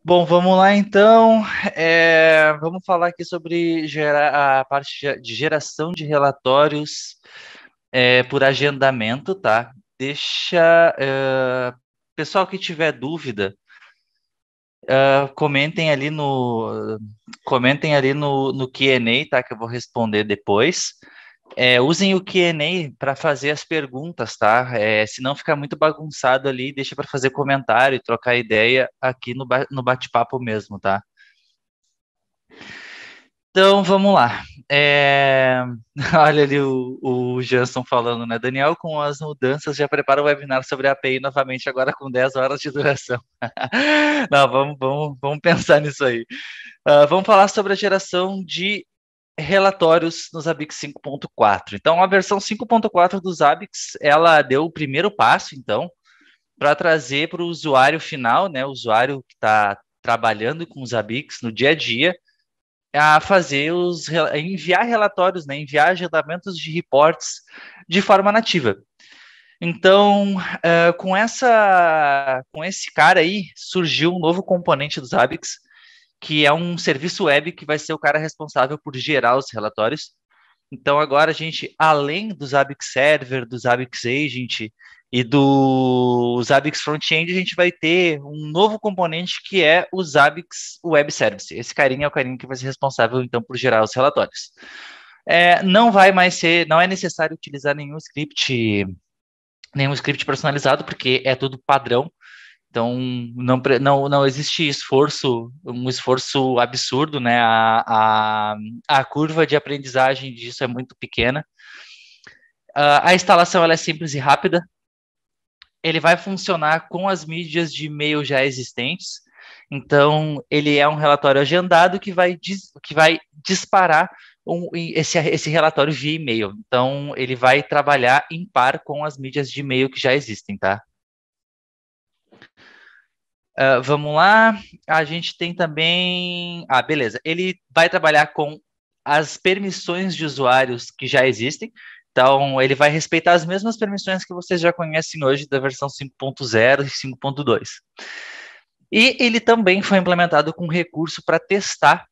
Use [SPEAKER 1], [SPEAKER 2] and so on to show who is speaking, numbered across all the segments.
[SPEAKER 1] Bom, vamos lá então. Vamos falar aqui sobre a parte de geração de relatórios por agendamento, tá? Deixa. Pessoal que tiver dúvida, comentem ali no Q&A, tá? Que eu vou responder depois. Usem o Q&A para fazer as perguntas, tá? Se não ficar muito bagunçado ali, deixa para fazer comentário e trocar ideia aqui no bate-papo mesmo, tá? Então, vamos lá. Olha ali o Jansson falando, né? Daniel, com as mudanças, já prepara o webinar sobre a API novamente, agora com 10 horas de duração. Não, vamos pensar nisso aí. Vamos falar sobre a geração de relatórios no Zabbix 5.4. Então, a versão 5.4 do Zabbix, ela deu o primeiro passo, então, para trazer para o usuário final, né? O usuário que está trabalhando com o Zabbix no dia a dia, a fazer enviar relatórios, né, enviar agendamentos de reports de forma nativa. Então, com esse cara aí, surgiu um novo componente do Zabbix, que é um serviço web que vai ser o cara responsável por gerar os relatórios. Então, agora a gente, além do Zabbix Server, do Zabbix Agent e do Zabbix Frontend, a gente vai ter um novo componente que é o Zabbix Web Service. Esse carinha é o carinha que vai ser responsável, então, por gerar os relatórios. Não vai mais ser, não é necessário utilizar nenhum script personalizado, porque é tudo padrão. Então, não existe um esforço absurdo, né? A curva de aprendizagem disso é muito pequena. A instalação ela é simples e rápida. Ele vai funcionar com as mídias de e-mail já existentes. Então, ele é um relatório agendado que vai disparar esse relatório via e-mail. Então, ele vai trabalhar em par com as mídias de e-mail que já existem, tá? Vamos lá. A gente tem também. Beleza. Ele vai trabalhar com as permissões de usuários que já existem. Então, ele vai respeitar as mesmas permissões que vocês já conhecem hoje da versão 5.0 e 5.2. E ele também foi implementado com recurso para testar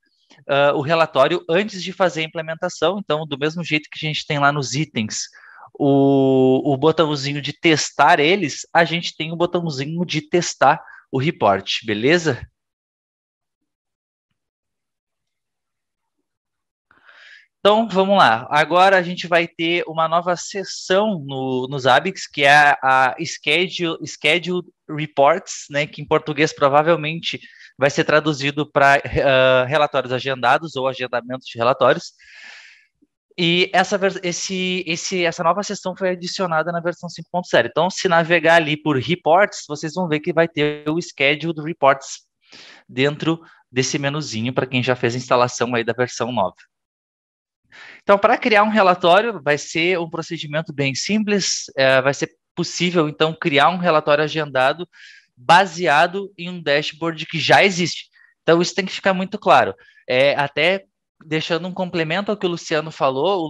[SPEAKER 1] o relatório antes de fazer a implementação. Então, do mesmo jeito que a gente tem lá nos itens o botãozinho de testar eles, a gente tem o botãozinho de testar o report, beleza? Então, vamos lá. Agora a gente vai ter uma nova seção no Zabbix, que é a Schedule Reports, né, que em português provavelmente vai ser traduzido para relatórios agendados ou agendamentos de relatórios. E essa nova seção foi adicionada na versão 5.0. Então, se navegar ali por Reports, vocês vão ver que vai ter o Scheduled Reports dentro desse menuzinho para quem já fez a instalação aí da versão nova. Então, para criar um relatório, vai ser um procedimento bem simples, vai ser possível, então, criar um relatório agendado baseado em um dashboard que já existe. Então, isso tem que ficar muito claro. Até deixando um complemento ao que o Luciano falou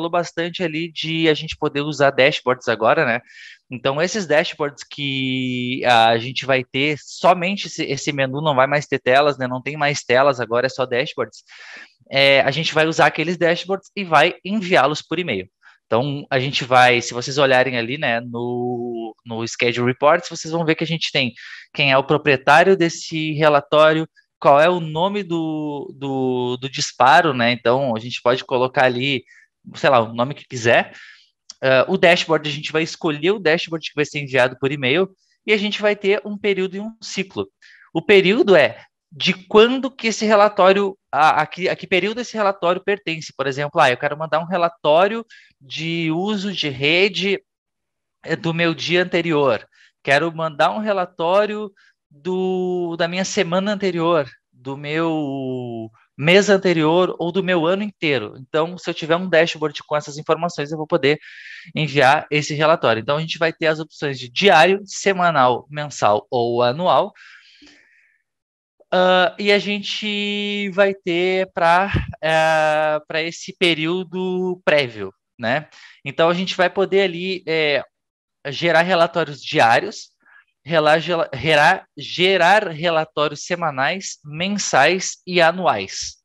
[SPEAKER 1] bastante ali de a gente poder usar dashboards agora, né? Então, esses dashboards que a gente vai ter, somente esse menu não vai mais ter telas, né? Não tem mais telas, agora é só dashboards. A gente vai usar aqueles dashboards e vai enviá-los por e-mail. Então, a gente vai, se vocês olharem ali, né, no Schedule Reports, vocês vão ver que a gente tem quem é o proprietário desse relatório, qual é o nome do disparo, né? Então, a gente pode colocar ali, sei lá, o nome que quiser. O dashboard, a gente vai escolher o dashboard que vai ser enviado por e-mail e a gente vai ter um período e um ciclo. O período é de quando que esse relatório, a que período esse relatório pertence. Por exemplo, eu quero mandar um relatório de uso de rede do meu dia anterior. Quero mandar um relatório da minha semana anterior, do meu mês anterior ou do meu ano inteiro. Então, se eu tiver um dashboard com essas informações, eu vou poder enviar esse relatório. Então, a gente vai ter as opções de diário, semanal, mensal ou anual. E a gente vai ter para esse período prévio, né? Então, a gente vai poder ali gerar relatórios diários, gerar relatórios semanais, mensais e anuais.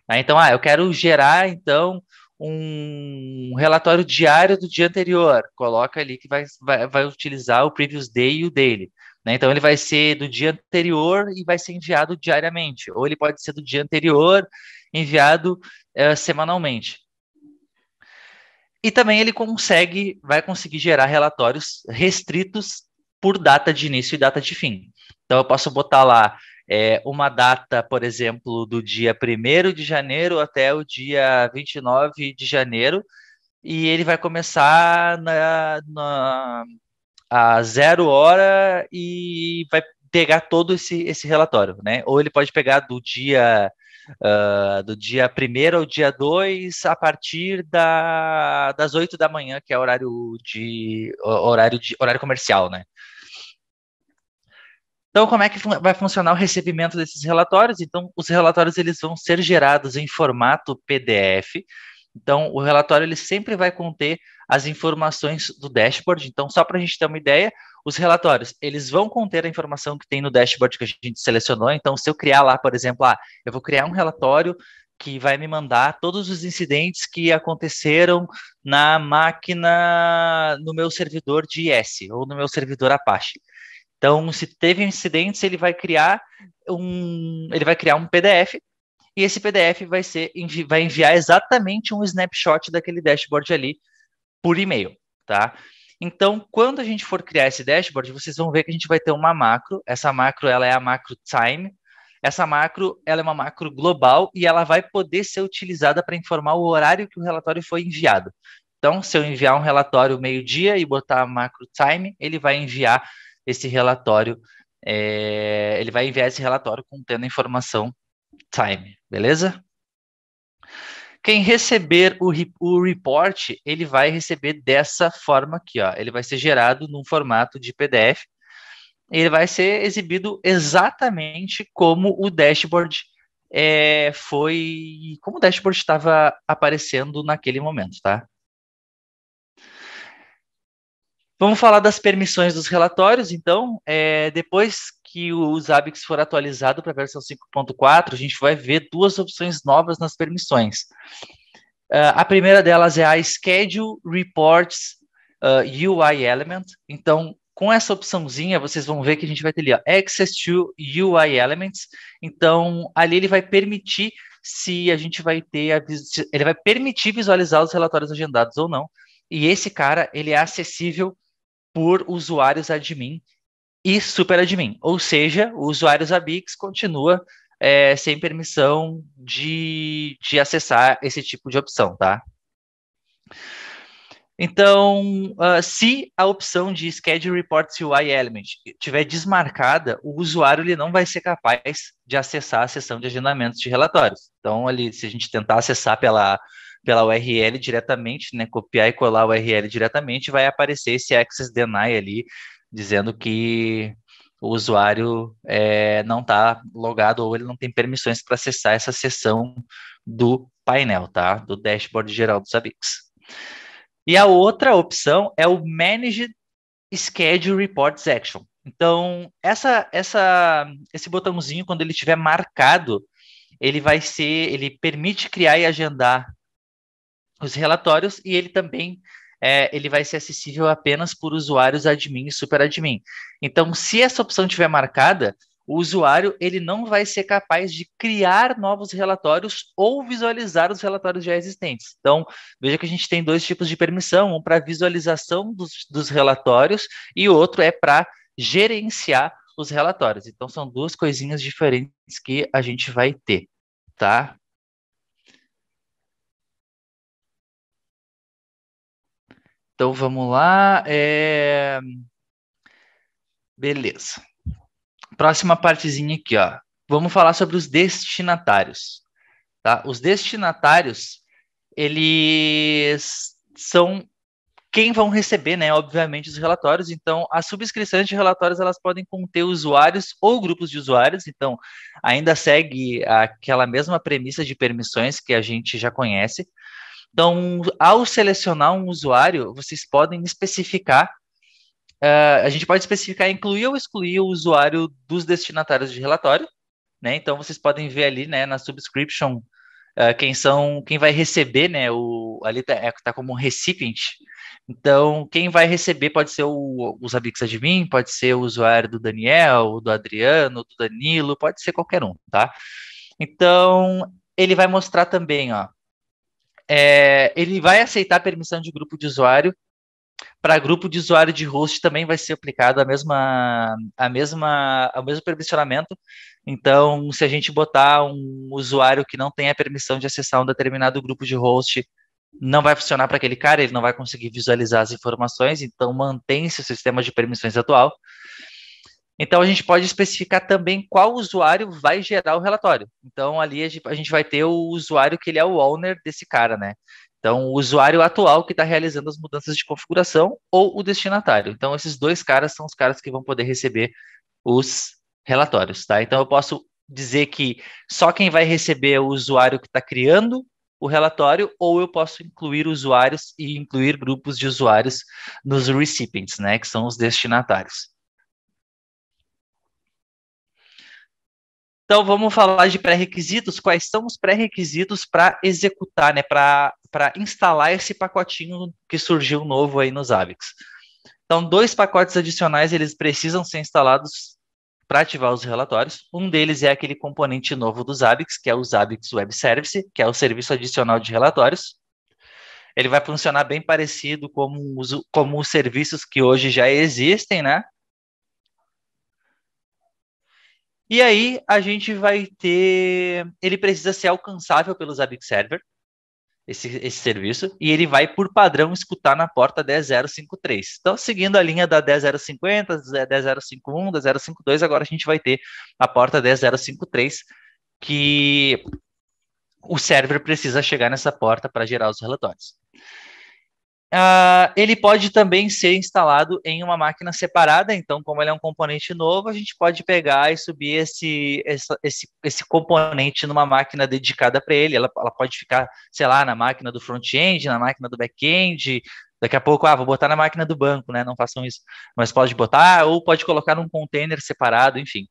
[SPEAKER 1] Tá? Então, eu quero gerar, então, um relatório diário do dia anterior. Coloca ali que vai utilizar o previous day e o daily. Né? Então, ele vai ser do dia anterior e vai ser enviado diariamente. Ou ele pode ser do dia anterior, enviado semanalmente. E também ele vai conseguir gerar relatórios restritos por data de início e data de fim. Então, eu posso botar lá uma data, por exemplo, do dia 1º de janeiro até o dia 29 de janeiro, e ele vai começar a 0 hora e vai pegar todo esse relatório, né? Ou ele pode pegar do dia 1º ao dia 2, a partir das 8 da manhã, que é horário comercial, né? Então, como é que vai funcionar o recebimento desses relatórios? Então, os relatórios eles vão ser gerados em formato PDF. Então, o relatório ele sempre vai conter as informações do dashboard. Então, só para a gente ter uma ideia, os relatórios eles vão conter a informação que tem no dashboard que a gente selecionou. Então, se eu criar lá, por exemplo, eu vou criar um relatório que vai me mandar todos os incidentes que aconteceram na máquina, no meu servidor de IS ou no meu servidor Apache. Então, se teve incidentes, ele vai criar um PDF e esse PDF vai enviar exatamente um snapshot daquele dashboard ali por e-mail, tá? Então, quando a gente for criar esse dashboard, vocês vão ver que a gente vai ter uma macro. Essa macro, ela é a macro time. Essa macro, ela é uma macro global e ela vai poder ser utilizada para informar o horário que o relatório foi enviado. Então, se eu enviar um relatório meio-dia e botar a macro time, ele vai enviar esse relatório, contendo a informação time, beleza? Quem receber o report, ele vai receber dessa forma aqui, ó. Ele vai ser gerado num formato de PDF. Ele vai ser exibido exatamente como o dashboard como o dashboard estava aparecendo naquele momento, tá? Vamos falar das permissões dos relatórios, então, depois que o Zabbix for atualizado para a versão 5.4, a gente vai ver duas opções novas nas permissões. A primeira delas é a Schedule Reports UI Element. Então, com essa opçãozinha, vocês vão ver que a gente vai ter ali, ó, Access to UI Elements. Então, ali ele vai permitir se a gente vai ter, ele vai permitir visualizar os relatórios agendados ou não. E esse cara, ele é acessível por usuários admin e super admin, ou seja, o usuário Zabbix continua sem permissão de acessar esse tipo de opção, tá? Então, se a opção de Schedule Reports UI Element estiver desmarcada, o usuário ele não vai ser capaz de acessar a seção de agendamentos de relatórios. Então, ali, se a gente tentar acessar pela URL diretamente, né, copiar e colar a URL diretamente, vai aparecer esse Access Deny ali, dizendo que o usuário não está logado ou ele não tem permissões para acessar essa seção do painel, tá? Do dashboard geral do Zabbix. E a outra opção é o Manage Schedule Reports Action. Então, esse botãozinho, quando ele estiver marcado, ele permite criar e agendar os relatórios e ele também ele vai ser acessível apenas por usuários admin e super admin. Então, se essa opção estiver marcada, o usuário ele não vai ser capaz de criar novos relatórios ou visualizar os relatórios já existentes. Então, veja que a gente tem dois tipos de permissão, um para visualização dos relatórios e o outro é para gerenciar os relatórios. Então, são duas coisinhas diferentes que a gente vai ter, tá? Então, vamos lá. Beleza. Próxima partezinha aqui, ó. Vamos falar sobre os destinatários. Tá? Os destinatários, eles são quem vão receber, né, obviamente, os relatórios. Então, as subscrições de relatórios, elas podem conter usuários ou grupos de usuários. Então, ainda segue aquela mesma premissa de permissões que a gente já conhece. Então, ao selecionar um usuário, vocês podem especificar a gente pode especificar incluir ou excluir o usuário dos destinatários de relatório, né? Então vocês podem ver ali, né, na subscription, quem vai receber, né? Ali tá como um recipient. Então, quem vai receber pode ser o Zabbix Admin, pode ser o usuário do Daniel, do Adriano, do Danilo, pode ser qualquer um, tá? Então, ele vai mostrar também, ó, ele vai aceitar permissão de grupo de usuário. Para grupo de usuário de host também vai ser aplicado o mesmo permissionamento. Então, se a gente botar um usuário que não tem a permissão de acessar um determinado grupo de host, não vai funcionar para aquele cara, ele não vai conseguir visualizar as informações, então mantém-se o sistema de permissões atual. Então, a gente pode especificar também qual usuário vai gerar o relatório. Então, ali a gente vai ter o usuário que ele é o owner desse cara, né? Então, o usuário atual que está realizando as mudanças de configuração ou o destinatário. Então, esses dois caras são os caras que vão poder receber os relatórios, tá? Então, eu posso dizer que só quem vai receber é o usuário que está criando o relatório, ou eu posso incluir usuários e incluir grupos de usuários nos recipients, né? Que são os destinatários. Então, vamos falar de pré-requisitos. Quais são os pré-requisitos para executar, né? Para instalar esse pacotinho que surgiu novo aí nos Zabbix. Então, 2 pacotes adicionais, eles precisam ser instalados para ativar os relatórios. Um deles é aquele componente novo do Zabbix, que é o Zabbix Web Service, que é o serviço adicional de relatórios. Ele vai funcionar bem parecido como os serviços que hoje já existem, né? E aí a gente vai ter. Ele precisa ser alcançável pelo Zabbix Server, esse serviço, e ele vai, por padrão, escutar na porta 10053. Então, seguindo a linha da 10050, 10051, 10052, agora a gente vai ter a porta 10053, que o server precisa chegar nessa porta para gerar os relatórios. Ele pode também ser instalado em uma máquina separada, então, como ele é um componente novo, a gente pode pegar e subir esse componente numa máquina dedicada para ele. Ela pode ficar, sei lá, na máquina do front-end, na máquina do back-end. Daqui a pouco, vou botar na máquina do banco, né? Não façam isso. Mas pode botar, ou pode colocar num container separado, enfim.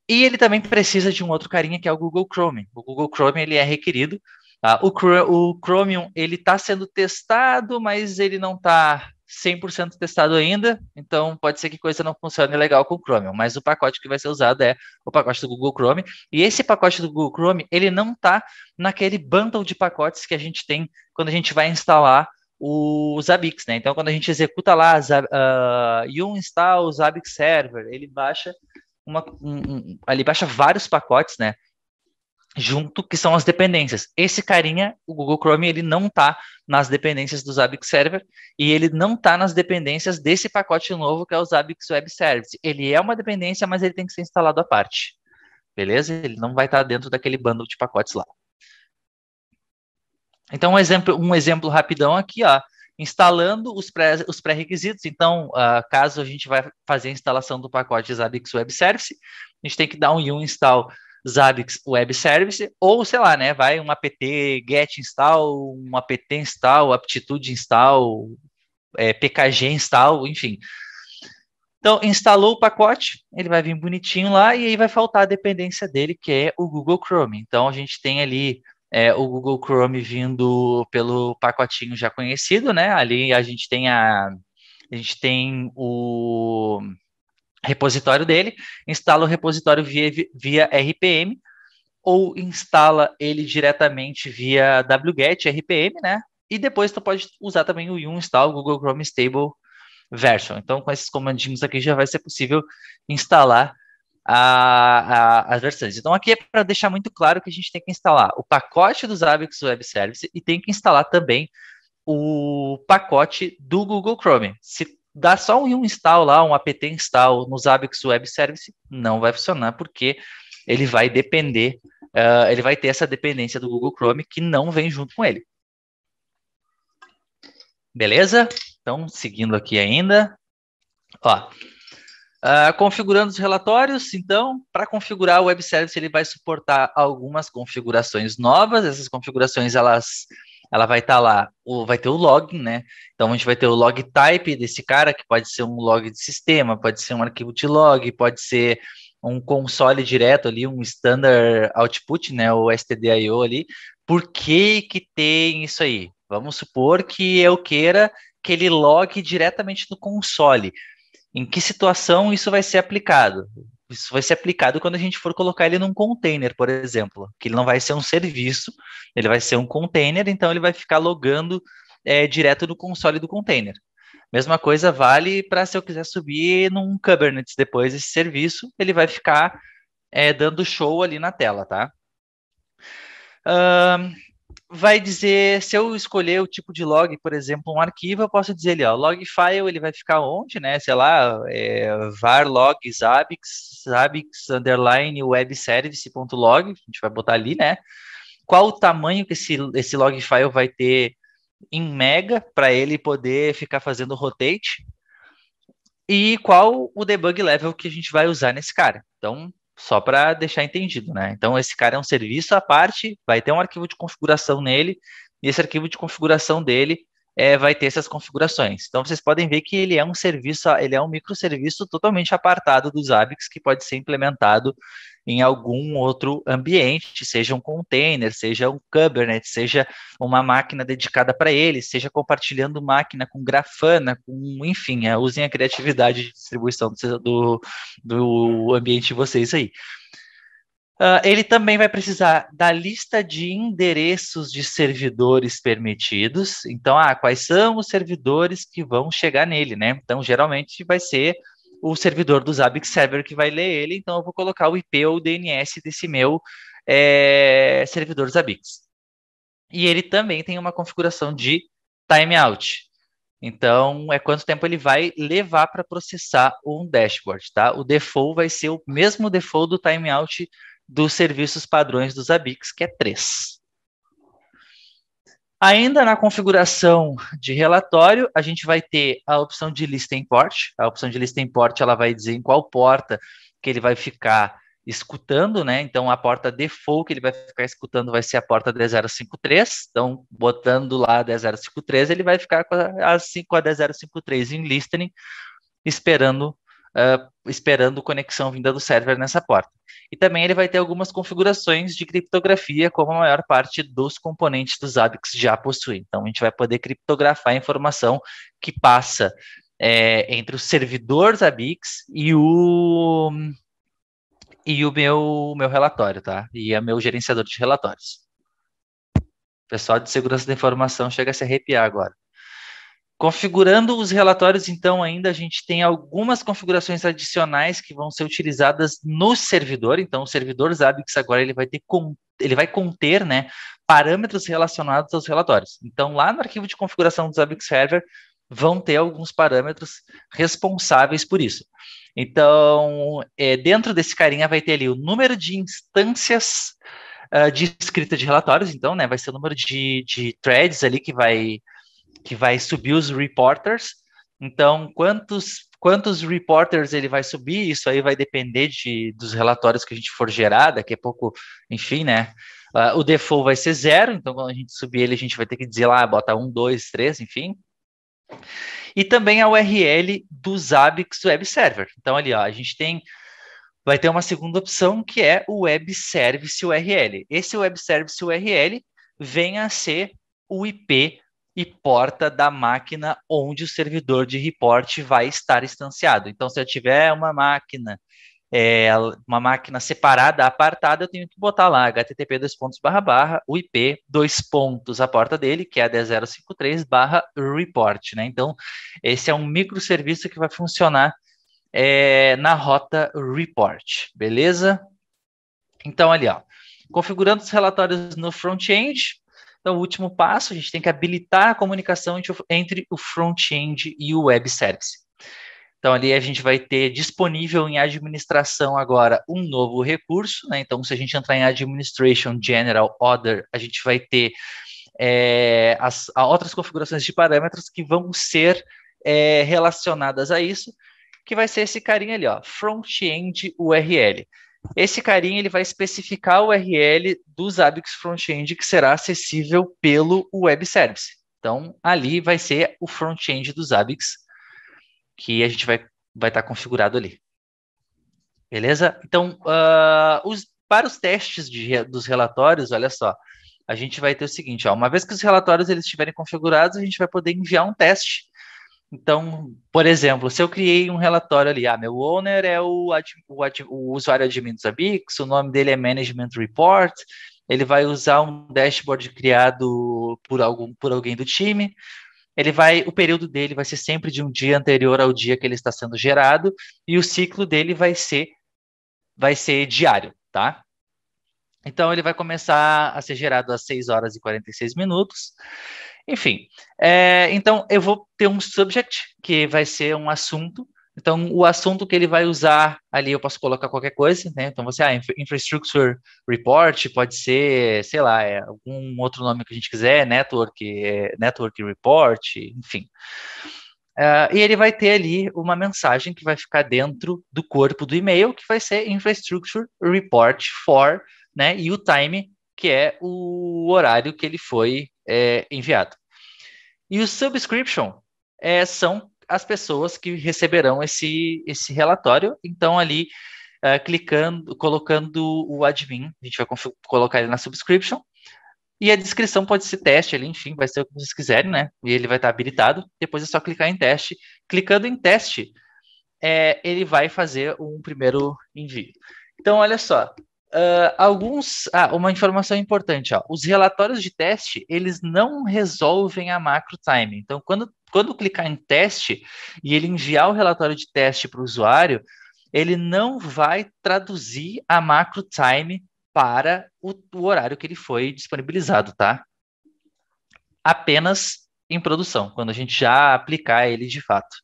[SPEAKER 1] E ele também precisa de um outro carinha que é o Google Chrome. O Google Chrome ele é requerido. Tá? O Chromium ele está sendo testado, mas ele não está 100% testado ainda. Então pode ser que coisa não funcione legal com o Chromium. Mas o pacote que vai ser usado é o pacote do Google Chrome. E esse pacote do Google Chrome ele não está naquele bundle de pacotes que a gente tem quando a gente vai instalar o Zabbix, né? Então quando a gente executa lá install Zabbix Server, ele baixa ali baixa vários pacotes, né? Junto que são as dependências. Esse carinha, o Google Chrome, ele não está nas dependências do Zabbix Server e ele não está nas dependências desse pacote novo que é o Zabbix Web Service. Ele é uma dependência, mas ele tem que ser instalado à parte. Beleza? Ele não vai estar dentro daquele bundle de pacotes lá. Então, um exemplo rapidão aqui, ó. Instalando os pré-requisitos. Então, caso a gente vai fazer a instalação do pacote Zabbix Web Service, a gente tem que dar um install Zabbix Web Service, ou sei lá, né? Vai um apt get install, um apt install, aptitude install, pkg install, enfim. Então, instalou o pacote, ele vai vir bonitinho lá, e aí vai faltar a dependência dele, que é o Google Chrome. Então, a gente tem ali o Google Chrome vindo pelo pacotinho já conhecido, né? Ali a gente tem o repositório dele, instala o repositório via RPM, ou instala ele diretamente via wget RPM, né? E depois tu pode usar também o install Google Chrome Stable Version. Então, com esses comandinhos aqui já vai ser possível instalar as versões. Então, aqui é para deixar muito claro que a gente tem que instalar o pacote do Zabbix Web Service e tem que instalar também o pacote do Google Chrome. Se dá só um install lá, um apt install no Zabbix Web Service, não vai funcionar, porque ele vai depender, ele vai ter essa dependência do Google Chrome que não vem junto com ele. Beleza? Então, seguindo aqui ainda. Ó, configurando os relatórios, então, para configurar o Web Service, ele vai suportar algumas configurações novas. Essas configurações, elas ela vai estar lá, vai ter o login, né? Então a gente vai ter o log type desse cara, que pode ser um log de sistema, pode ser um arquivo de log, pode ser um console direto ali, um standard output, né? O stdio ali. Por que que tem isso aí? Vamos supor que eu queira que ele logue diretamente no console. Em que situação isso vai ser aplicado? Isso vai ser aplicado quando a gente for colocar ele num container, por exemplo, que ele não vai ser um serviço, ele vai ser um container, então ele vai ficar logando direto no console do container. Mesma coisa vale para se eu quiser subir num Kubernetes depois esse serviço, ele vai ficar dando show ali na tela, tá? Vai dizer, se eu escolher o tipo de log, por exemplo, um arquivo, eu posso dizer ali, ó, log file, ele vai ficar onde, né? Sei lá, var log zabbix underline web service.log, a gente vai botar ali, né? Qual o tamanho que esse log file vai ter em mega para ele poder ficar fazendo rotate e qual o debug level que a gente vai usar nesse cara. Então, só para deixar entendido, né? Então, esse cara é um serviço à parte, vai ter um arquivo de configuração nele, e esse arquivo de configuração dele vai ter essas configurações. Então, vocês podem ver que ele é um serviço, ele é um microserviço totalmente apartado dos Zabbix, que pode ser implementado em algum outro ambiente, seja um container, seja um Kubernetes, seja uma máquina dedicada para ele, seja compartilhando máquina com Grafana, enfim, usem a criatividade de distribuição do ambiente de vocês aí. Ele também vai precisar da lista de endereços de servidores permitidos. Então, quais são os servidores que vão chegar nele, né? Então, geralmente vai ser o servidor do Zabbix Server que vai ler ele. Então, eu vou colocar o IP ou o DNS desse meu servidor Zabbix. E ele também tem uma configuração de timeout. Então, é quanto tempo ele vai levar para processar um dashboard, tá? O default vai ser o mesmo default do timeout dos serviços padrões dos Zabbix, que é 3. Ainda na configuração de relatório, a gente vai ter a opção de lista import. A opção de lista import, ela vai dizer em qual porta que ele vai ficar escutando, né? Então, a porta default que ele vai ficar escutando vai ser a porta 10053. Então, botando lá 10053, ele vai ficar com a 10053 em listening, esperando conexão vinda do server nessa porta. E também ele vai ter algumas configurações de criptografia, como a maior parte dos componentes dos Zabbix já possui. Então, a gente vai poder criptografar a informação que passa entre o servidor Zabbix e o meu relatório, tá? E o meu gerenciador de relatórios. O pessoal de segurança da informação chega a se arrepiar agora. Configurando os relatórios, então, ainda a gente tem algumas configurações adicionais que vão ser utilizadas no servidor. Então, o servidor Zabbix agora ele vai conter, né, parâmetros relacionados aos relatórios. Então, lá no arquivo de configuração do Zabbix Server, vão ter alguns parâmetros responsáveis por isso. Então, dentro desse carinha vai ter ali o número de instâncias de escrita de relatórios. Então, né, vai ser o número de threads ali que vai subir os reporters. Então, quantos reporters ele vai subir, isso aí vai depender dos relatórios que a gente for gerar, daqui a pouco, enfim, né? O default vai ser 0, então quando a gente subir ele, a gente vai ter que dizer lá, bota 1, 2, 3, enfim. E também a URL do Zabbix Web Server. Então, ali, ó, a gente vai ter uma segunda opção, que é o Web Service URL. Esse Web Service URL vem a ser o IP e porta da máquina onde o servidor de report vai estar instanciado. Então, se eu tiver uma máquina separada, apartada, eu tenho que botar lá http o IP, a porta dele, que é a 1053/report, né? Então, esse é um microserviço que vai funcionar na rota report, beleza? Então, ali, ó, configurando os relatórios no front-end. Então, o último passo, a gente tem que habilitar a comunicação entre o front-end e o web service. Então, ali a gente vai ter disponível em administração agora um novo recurso, né? Então, se a gente entrar em Administration General Other, a gente vai ter outras configurações de parâmetros que vão ser relacionadas a isso, que vai ser esse carinha ali, ó, front-end URL. Esse carinha ele vai especificar o URL do Zabbix Front-End que será acessível pelo Web Service. Então, ali vai ser o front-end do Zabbix que a gente vai estar configurado ali. Beleza? Então, para os testes dos relatórios, olha só, a gente vai ter o seguinte, ó, uma vez que os relatórios eles estiverem configurados, a gente vai poder enviar um teste. Então, por exemplo, se eu criei um relatório ali, meu owner é o usuário admin do Zabbix, o nome dele é Management Report, ele vai usar um dashboard criado por alguém do time, o período dele vai ser sempre de um dia anterior ao dia que ele está sendo gerado, e o ciclo dele vai ser diário, tá? Então, ele vai começar a ser gerado às 6 horas e 46 minutos. Enfim, então eu vou ter um subject, que vai ser um assunto. Então, o assunto que ele vai usar ali, eu posso colocar qualquer coisa, né? Então, Infrastructure Report, pode ser, sei lá, algum outro nome que a gente quiser, Network Report, enfim. E ele vai ter ali uma mensagem que vai ficar dentro do corpo do e-mail, que vai ser Infrastructure Report for, né? E o time, que é o horário que ele foi enviado. E o subscription são as pessoas que receberão esse relatório. Então, ali, colocando o admin, a gente vai colocar ele na subscription. E a descrição pode ser teste ali, enfim, vai ser o que vocês quiserem, né? E ele vai estar habilitado. Depois é só clicar em teste. Clicando em teste, ele vai fazer um primeiro envio. Então, olha só. Uma informação importante, ó. Os relatórios de teste, eles não resolvem a macro time. Então, quando clicar em teste e ele enviar o relatório de teste para o usuário, ele não vai traduzir a macro time para o horário que ele foi disponibilizado, tá? Apenas em produção, quando a gente já aplicar ele de fato.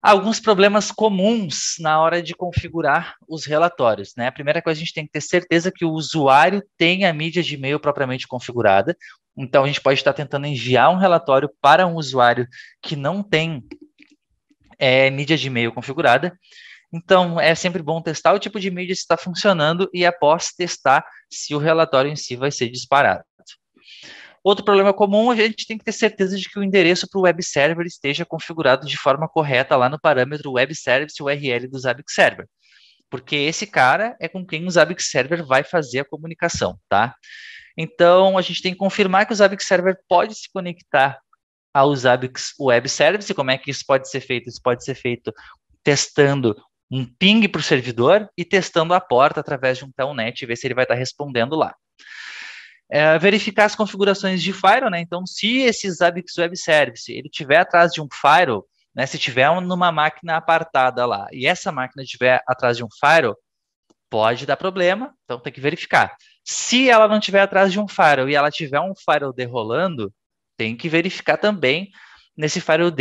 [SPEAKER 1] Alguns problemas comuns na hora de configurar os relatórios, né? A primeira coisa, a gente tem que ter certeza que o usuário tem a mídia de e-mail propriamente configurada. Então, a gente pode estar tentando enviar um relatório para um usuário que não tem mídia de e-mail configurada. Então, é sempre bom testar o tipo de mídia se está funcionando e, após testar, se o relatório em si vai ser disparado. Outro problema comum, a gente tem que ter certeza de que o endereço para o web server esteja configurado de forma correta lá no parâmetro web service URL do Zabbix Server, porque esse cara é com quem o Zabbix Server vai fazer a comunicação, tá? Então, a gente tem que confirmar que o Zabbix Server pode se conectar ao Zabbix Web Service. Como é que isso pode ser feito? Isso pode ser feito testando um ping para o servidor e testando a porta através de um telnet e ver se ele vai estar respondendo lá. Verificar as configurações de firewall, né? Então, se esse Zabbix Web Service ele tiver atrás de um firewall, né? Se tiver numa máquina apartada lá e essa máquina estiver atrás de um firewall, pode dar problema. Então, tem que verificar. Se ela não tiver atrás de um firewall e ela tiver um firewall derrolando, tem que verificar também nesse firewall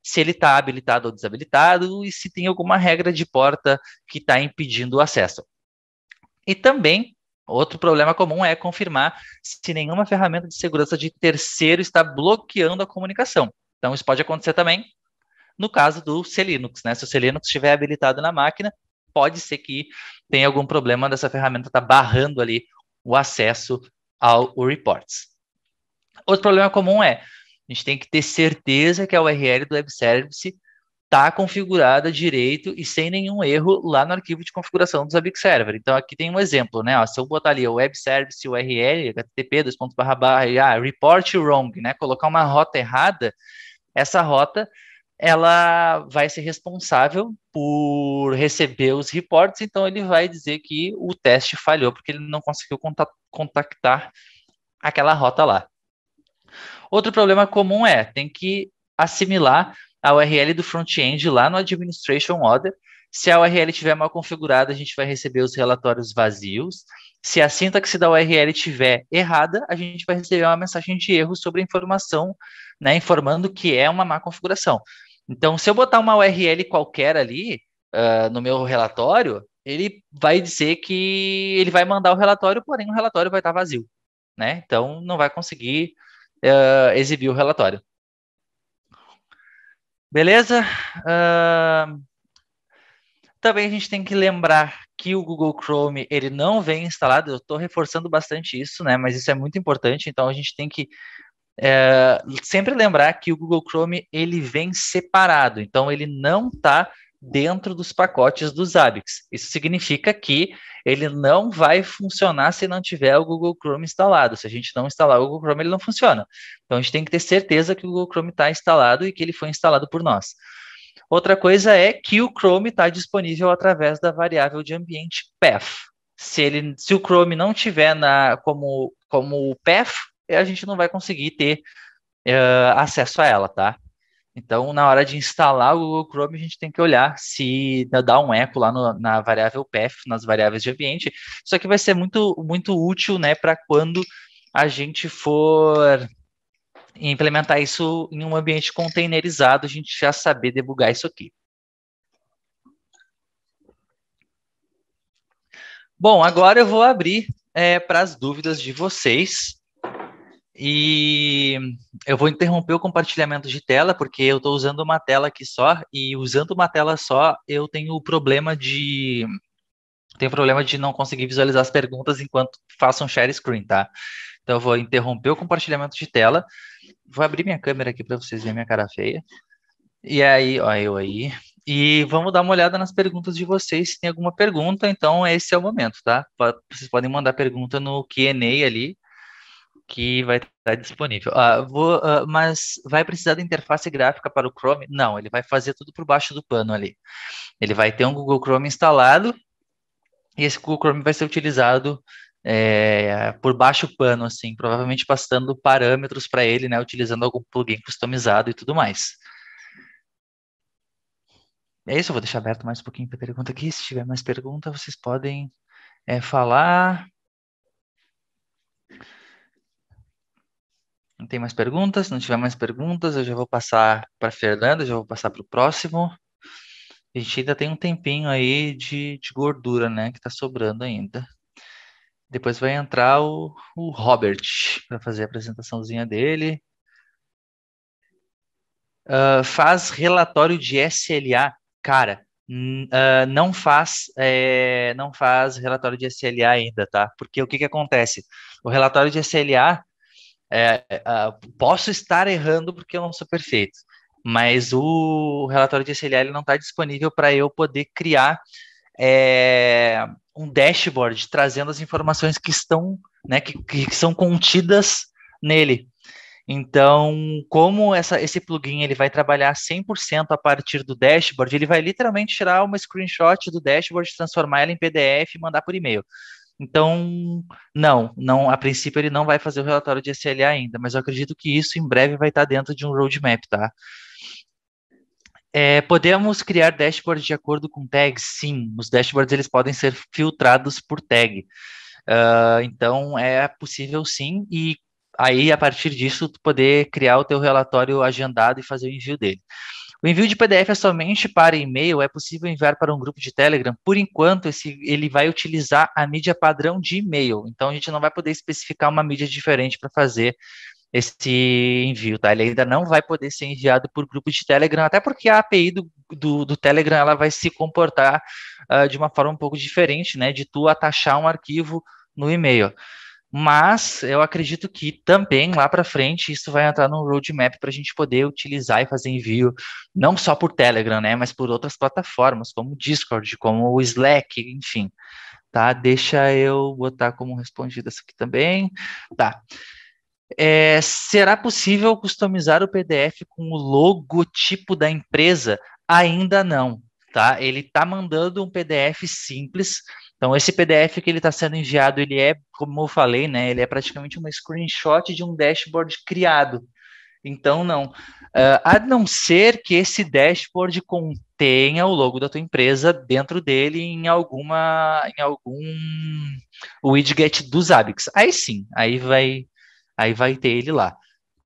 [SPEAKER 1] se ele está habilitado ou desabilitado e se tem alguma regra de porta que está impedindo o acesso. E também, outro problema comum é confirmar se nenhuma ferramenta de segurança de terceiro está bloqueando a comunicação. Então, isso pode acontecer também no caso do C-Linux, né? Se o C-Linux estiver habilitado na máquina, pode ser que tenha algum problema dessa ferramenta estar barrando ali o acesso ao reports. Outro problema comum a gente tem que ter certeza que a URL do web service está configurada direito e sem nenhum erro lá no arquivo de configuração do Zabbix Server. Então, aqui tem um exemplo, né? Se eu botar ali o web service URL, http, report wrong, né? Colocar uma rota errada, essa rota ela vai ser responsável por receber os reports, então ele vai dizer que o teste falhou porque ele não conseguiu contactar aquela rota lá. Outro problema comum tem que assimilar a URL do front-end lá no Administration Order. Se a URL estiver mal configurada, a gente vai receber os relatórios vazios. Se a sintaxe da URL estiver errada, a gente vai receber uma mensagem de erro sobre a informação, né, informando que é uma má configuração. Então, se eu botar uma URL qualquer ali no meu relatório, ele vai dizer que ele vai mandar o relatório, porém o relatório vai estar vazio, né? Então, não vai conseguir exibir o relatório. Beleza? Também a gente tem que lembrar que o Google Chrome, ele não vem instalado, eu estou reforçando bastante isso, né? Mas isso é muito importante, então a gente tem que sempre lembrar que o Google Chrome, ele vem separado, então ele não está dentro dos pacotes do Zabbix. Isso significa que ele não vai funcionar se não tiver o Google Chrome instalado. Se a gente não instalar o Google Chrome, ele não funciona. Então a gente tem que ter certeza que o Google Chrome está instalado e que ele foi instalado por nós. Outra coisa é que o Chrome está disponível através da variável de ambiente path. Se o Chrome não tiver como path, a gente não vai conseguir ter acesso a ela, tá? Então, na hora de instalar o Google Chrome, a gente tem que olhar se dá um eco lá na variável path, nas variáveis de ambiente. Isso aqui vai ser muito, muito útil, né, para quando a gente for implementar isso em um ambiente containerizado, a gente já saber debugar isso aqui. Bom, agora eu vou abrir para as dúvidas de vocês. E eu vou interromper o compartilhamento de tela, porque eu estou usando uma tela aqui só, e usando uma tela só, eu tenho problema de não conseguir visualizar as perguntas enquanto faço um share screen, tá? Então eu vou interromper o compartilhamento de tela, vou abrir minha câmera aqui para vocês verem minha cara feia. E aí, ó, eu aí. E vamos dar uma olhada nas perguntas de vocês. Se tem alguma pergunta, então esse é o momento, tá? Vocês podem mandar pergunta no Q&A ali, que vai estar disponível. Mas vai precisar de interface gráfica para o Chrome? Não, ele vai fazer tudo por baixo do pano ali. Ele vai ter um Google Chrome instalado e esse Google Chrome vai ser utilizado por baixo pano, assim, provavelmente passando parâmetros para ele, né, utilizando algum plugin customizado e tudo mais. É isso, eu vou deixar aberto mais um pouquinho para pergunta aqui. Se tiver mais pergunta, vocês podem falar. Não tem mais perguntas? Se não tiver mais perguntas, eu já vou passar para a Fernanda, já vou passar para o próximo. A gente ainda tem um tempinho aí de gordura, né, que tá sobrando ainda. Depois vai entrar o Robert para fazer a apresentaçãozinha dele. Faz relatório de SLA. Cara, não faz relatório de SLA ainda, tá? Porque o que que acontece? O relatório de SLA, posso estar errando porque eu não sou perfeito, mas o relatório de SLA ele não está disponível para eu poder criar um dashboard trazendo as informações que estão, né, que são contidas nele. Então, como esse plugin ele vai trabalhar 100% a partir do dashboard, ele vai literalmente tirar uma screenshot do dashboard, transformar ela em PDF e mandar por e-mail. Então, não, a princípio ele não vai fazer o relatório de SLA ainda, mas eu acredito que isso em breve vai estar dentro de um roadmap, tá? Podemos criar dashboards de acordo com tags? Sim, os dashboards eles podem ser filtrados por tag. Então, é possível sim, e aí, a partir disso, tu poder criar o teu relatório agendado e fazer o envio dele. O envio de PDF é somente para e-mail, é possível enviar para um grupo de Telegram. Por enquanto, ele vai utilizar a mídia padrão de e-mail, então a gente não vai poder especificar uma mídia diferente para fazer esse envio, tá? Ele ainda não vai poder ser enviado por grupo de Telegram, até porque a API do Telegram ela vai se comportar de uma forma um pouco diferente, né? De tu atachar um arquivo no e-mail. Mas eu acredito que também lá para frente isso vai entrar no roadmap para a gente poder utilizar e fazer envio, não só por Telegram, né? Mas por outras plataformas, como o Discord, como o Slack, enfim. Tá? Deixa eu botar como respondido isso aqui também. Tá. Será possível customizar o PDF com o logotipo da empresa? Ainda não, tá? Ele está mandando um PDF simples. Então, esse PDF que ele está sendo enviado, ele é, como eu falei, né? Ele é praticamente uma screenshot de um dashboard criado. Então, não. A não ser que esse dashboard contenha o logo da tua empresa dentro dele em algum widget do Zabbix. Aí sim, aí vai ter ele lá,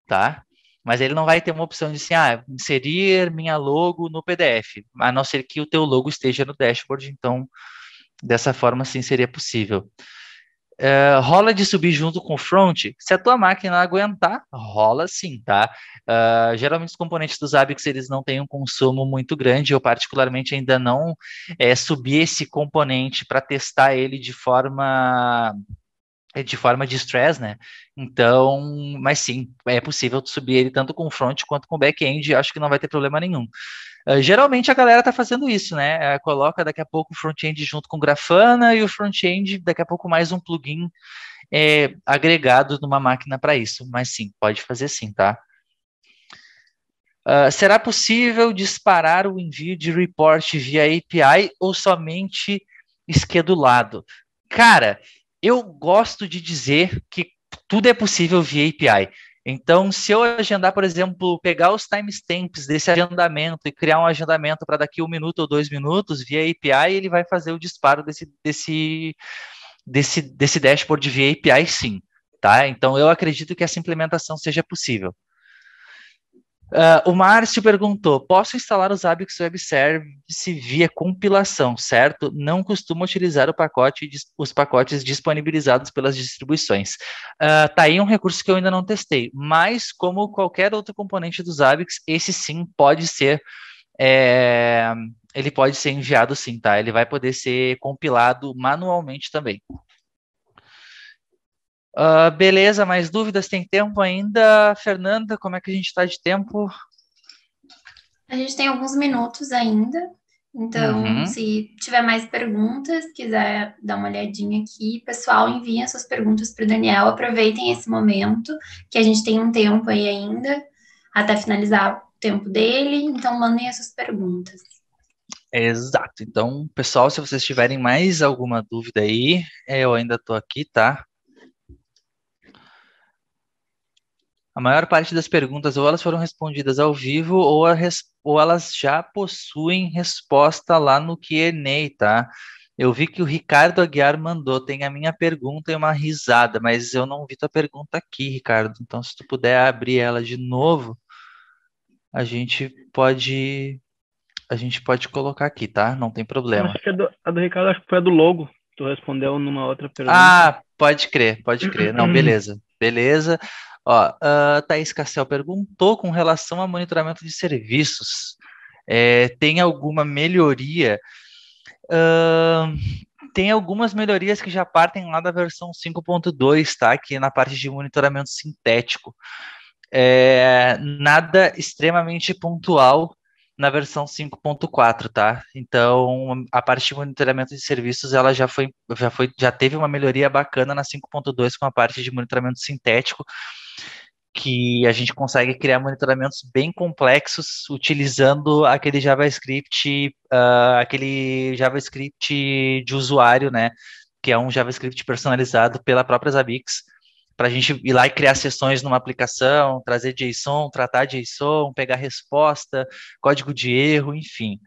[SPEAKER 1] tá? Mas ele não vai ter uma opção de assim, inserir minha logo no PDF, a não ser que o teu logo esteja no dashboard, então dessa forma sim seria possível. Rola de subir junto com o front? Se a tua máquina aguentar, rola sim, tá? Geralmente os componentes dos Zabbix, eles não têm um consumo muito grande, eu particularmente ainda não subi esse componente para testar ele de stress, né? Então, mas sim, é possível tu subir ele tanto com front quanto com back-end, acho que não vai ter problema nenhum. Geralmente a galera tá fazendo isso, né? Coloca daqui a pouco o front-end junto com Grafana e o front-end daqui a pouco mais um plugin agregado numa máquina para isso. Mas sim, pode fazer sim, tá? Será possível disparar o envio de report via API ou somente schedulado? Cara, eu gosto de dizer que tudo é possível via API. Então, se eu agendar, por exemplo, pegar os timestamps desse agendamento e criar um agendamento para daqui 1 minuto ou 2 minutos, via API, ele vai fazer o disparo desse dashboard via API, sim. Tá? Então, eu acredito que essa implementação seja possível. O Márcio perguntou: posso instalar os Zabbix Web Service via compilação, certo? Não costumo utilizar os pacotes disponibilizados pelas distribuições. Tá aí um recurso que eu ainda não testei, mas como qualquer outro componente dos Zabbix, esse sim pode ser, ele pode ser enviado sim, tá? Ele vai poder ser compilado manualmente também. Beleza, mais dúvidas? Tem tempo ainda, Fernanda? Como é que a gente está de tempo?
[SPEAKER 2] A gente tem alguns minutos ainda, então se tiver mais perguntas, quiser dar uma olhadinha aqui, pessoal, enviem suas perguntas para o Daniel, aproveitem esse momento, que a gente tem um tempo aí ainda, até finalizar o tempo dele, então mandem as suas perguntas.
[SPEAKER 1] Exato. Então, pessoal, se vocês tiverem mais alguma dúvida aí, eu ainda estou aqui, tá? A maior parte das perguntas ou elas foram respondidas ao vivo ou elas já possuem resposta lá no Q&A, tá? Eu vi que o Ricardo Aguiar mandou, tem a minha pergunta e uma risada, mas eu não vi tua pergunta aqui, Ricardo. Então, se tu puder abrir ela de novo, a gente pode colocar aqui, tá? Não tem
[SPEAKER 3] Eu
[SPEAKER 1] problema.
[SPEAKER 3] acho que a do Ricardo acho que foi a do logo. Tu respondeu numa outra pergunta.
[SPEAKER 1] Ah, pode crer, pode crer. Não, beleza, beleza. Ó, Thaís Cassel perguntou com relação ao monitoramento de serviços. Tem alguma melhoria? Ahn, Tem algumas melhorias que já partem lá da versão 5.2, tá? Aqui na parte de monitoramento sintético. Nada extremamente pontual na versão 5.4, tá? Então, a parte de monitoramento de serviços, ela já teve uma melhoria bacana na 5.2 com a parte de monitoramento sintético, que a gente consegue criar monitoramentos bem complexos utilizando aquele JavaScript de usuário, né? Que é um JavaScript personalizado pela própria Zabbix, para a gente ir lá e criar sessões numa aplicação, trazer JSON, tratar JSON, pegar resposta, código de erro, enfim.